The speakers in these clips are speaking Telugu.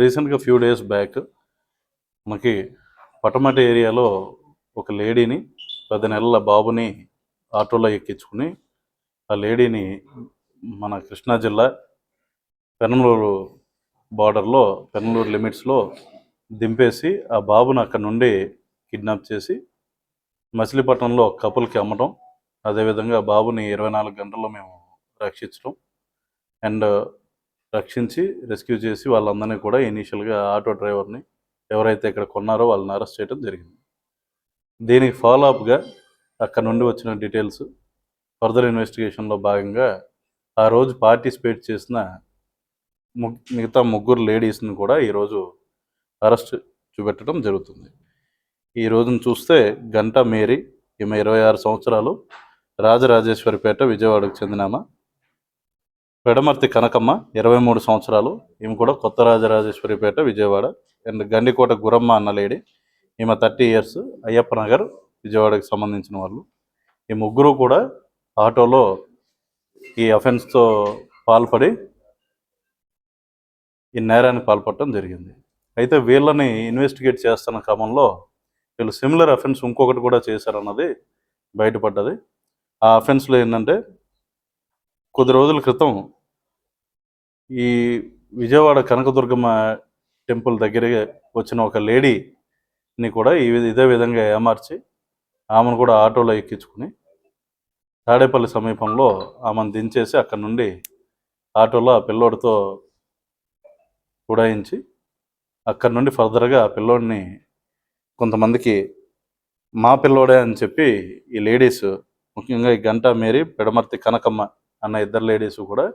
రీసెంట్గా ఫ్యూ డేస్ బ్యాక్ మనకి పటమట ఏరియాలో ఒక లేడీని 10 నెలల బాబుని ఆటోలో ఎక్కించుకుని ఆ లేడీని మన కృష్ణా జిల్లా పెనమలూరు బార్డర్లో పెనమలూరు లిమిట్స్లో దింపేసి ఆ బాబును అక్కడ నుండి కిడ్నాప్ చేసి మచిలీపట్నంలో కపుల్కి అమ్మటం, అదేవిధంగా బాబుని 24 గంటల్లో మేము రక్షించడం అండ్ రక్షించి రెస్క్యూ చేసి వాళ్ళందరినీ కూడా ఇనీషియల్గా ఆటో డ్రైవర్ని ఎవరైతే ఇక్కడ కొన్నారో వాళ్ళని అరెస్ట్ చేయడం జరిగింది. దీనికి ఫాలోఅప్గా అక్కడ నుండి వచ్చిన డీటెయిల్స్ ఫర్దర్ ఇన్వెస్టిగేషన్లో భాగంగా ఆ రోజు పార్టిసిపేట్ చేసిన మిగతా 3 లేడీస్ని కూడా ఈరోజు అరెస్ట్ చూపెట్టడం జరుగుతుంది. ఈ రోజును చూస్తే గంటా మేరీ, ఈమె 26 సంవత్సరాలు, రాజరాజేశ్వరిపేట విజయవాడకు చెందినామా. పెడమర్తి కనకమ్మ 23 సంవత్సరాలు, ఈమె కూడా కొత్త రాజరాజేశ్వరిపేట విజయవాడ. అండ్ గండికోట గురమ్మ అన్న లేడీ, ఈమె 30 ఇయర్స్, అయ్యప్ప నగర్ విజయవాడకి సంబంధించిన వాళ్ళు. ఈ 3 కూడా ఆటోలో ఈ అఫెన్స్తో పాల్పడి ఈ నేరానికి పాల్పడటం జరిగింది. అయితే వీళ్ళని ఇన్వెస్టిగేట్ చేస్తున్న క్రమంలో వీళ్ళు సిమిలర్ అఫెన్స్ ఇంకొకటి కూడా చేశారన్నది బయటపడ్డది. ఆ అఫెన్స్లో ఏంటంటే కొద్ది రోజుల క్రితం ఈ విజయవాడ కనకదుర్గమ్మ టెంపుల్ దగ్గరికి వచ్చిన ఒక లేడీని కూడా ఇదే విధంగా ఏమార్చి ఆమెను కూడా ఆటోలో ఎక్కించుకుని తాడేపల్లి సమీపంలో ఆమెను దించేసి అక్కడ నుండి ఆటోలో ఆ పిల్లోడితో ఉడాయించి అక్కడ నుండి ఫర్దర్గా ఆ పిల్లోడిని కొంతమందికి మా పిల్లోడే అని చెప్పి ఈ లేడీస్, ముఖ్యంగా ఈ గంటా మేరీ, పెడమర్తి కనకమ్మ అన్న 2 లేడీస్ కూడా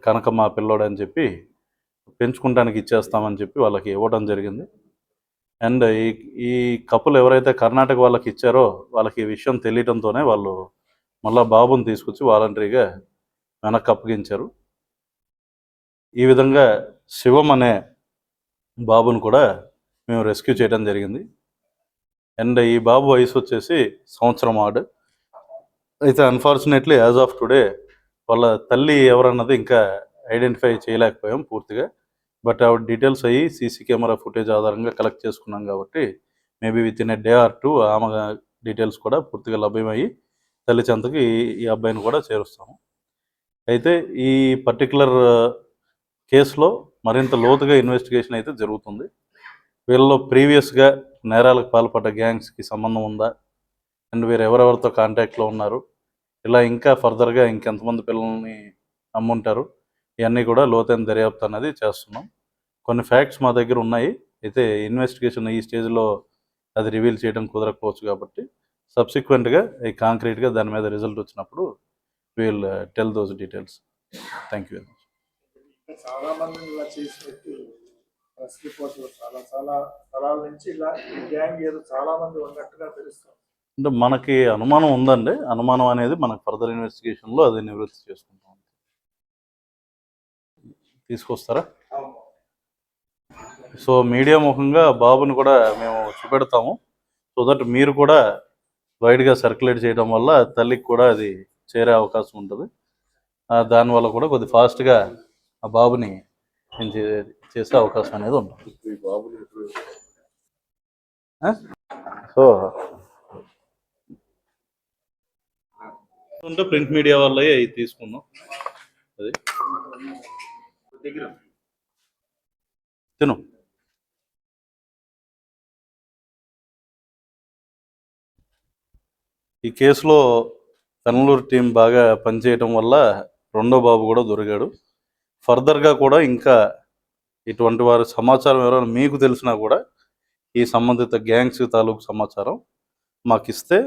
కనకమ్మ పిల్లోడు అని చెప్పి పెంచుకుంటానికి ఇచ్చేస్తామని చెప్పి వాళ్ళకి ఇవ్వడం జరిగింది. అండ్ ఈ కపుల్ ఎవరైతే కర్ణాటక వాళ్ళకి ఇచ్చారో వాళ్ళకి ఈ విషయం తెలియడంతోనే వాళ్ళు మళ్ళీ బాబుని తీసుకొచ్చి వాలంటరీగా వెనక్కి అప్పగించారు. ఈ విధంగా శివం అనే బాబును కూడా మేము రెస్క్యూ చేయడం జరిగింది. అండ్ ఈ బాబు వయసు వచ్చేసి 1 సంవత్సరం ఆడు. అయితే అన్ఫార్చునేట్లీ యాజ్ ఆఫ్ టుడే వాళ్ళ తల్లి ఎవరన్నది ఇంకా ఐడెంటిఫై చేయలేకపోయాం పూర్తిగా. బట్ ఆవిడ డీటెయిల్స్ అయ్యి సీసీ కెమెరా ఫుటేజ్ ఆధారంగా కలెక్ట్ చేసుకున్నాం కాబట్టి maybe with in a day or 2 ఆమె డీటెయిల్స్ కూడా పూర్తిగా లభ్యమయ్యి తల్లి చెంతకి ఈ అబ్బాయిని కూడా చేరుస్తాము. అయితే ఈ పర్టికులర్ కేసులో మరింత లోతుగా ఇన్వెస్టిగేషన్ అయితే జరుగుతుంది. వీళ్ళలో ప్రీవియస్గా నేరాలకు పాల్పడ్డ గ్యాంగ్స్కి సంబంధం ఉందా, అండ్ వీరు ఎవరెవరితో కాంటాక్ట్లో ఉన్నారు, ఇలా ఇంకా ఫర్దర్గా ఇంకెంతమంది పిల్లల్ని అమ్ముంటారు, ఇవన్నీ కూడా లోతైన దర్యాప్తు అనేది చేస్తున్నాం. కొన్ని ఫ్యాక్ట్స్ మా దగ్గర ఉన్నాయి. అయితే ఇన్వెస్టిగేషన్ ఈ స్టేజ్లో అది రివీల్ చేయడం కుదరకపోవచ్చు కాబట్టి సబ్సిక్వెంట్గా ఈ కాంక్రీట్గా దాని మీద రిజల్ట్ వచ్చినప్పుడు will tell those details. Thank you very much. చాలా మంది ఇలా చేసినట్టు ప్రెస్ రిపోర్ట్లో చాలా స్థలాల నుంచి ఇలా ఈ గ్యాంగ్ ఏదో చాలా మంది ఉన్నట్టుగా తెలుస్తుంది. అంటే మనకి అనుమానం ఉందండి. అనుమానం అనేది మనకు ఫర్దర్ ఇన్వెస్టిగేషన్లో అది నివృత్తి చేసుకుంటాం. తీసుకొస్తారా? సో మీడియా ముఖంగా బాబుని కూడా మేము చూపెడతాము. సో దట్ మీరు కూడా వైడ్గా సర్క్యులేట్ చేయడం వల్ల తల్లికి కూడా అది చేరే అవకాశం ఉంటుంది. దానివల్ల కూడా కొద్ది ఫాస్ట్గా ఆ బాబుని చేసే అవకాశం అనేది ఉంటుంది. సో ప్రింట్ మీడియా వల్ల తీసుకున్నాం. అది తిను. ఈ కేసులో పెనమలూరు టీం బాగా పనిచేయడం వల్ల రెండో బాబు కూడా దొరికాడు. ఫర్దర్గా కూడా ఇంకా ఇటువంటి వారి సమాచారం ఎవరైనా మీకు తెలిసినా కూడా ఈ సంబంధిత గ్యాంగ్స్ తాలూకు సమాచారం మాకు ఇస్తే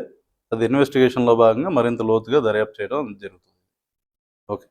అది ఇన్వెస్టిగేషన్లో భాగంగా మరింత లోతుగా దర్యాప్తు చేయడం జరుగుతుంది. ఓకే.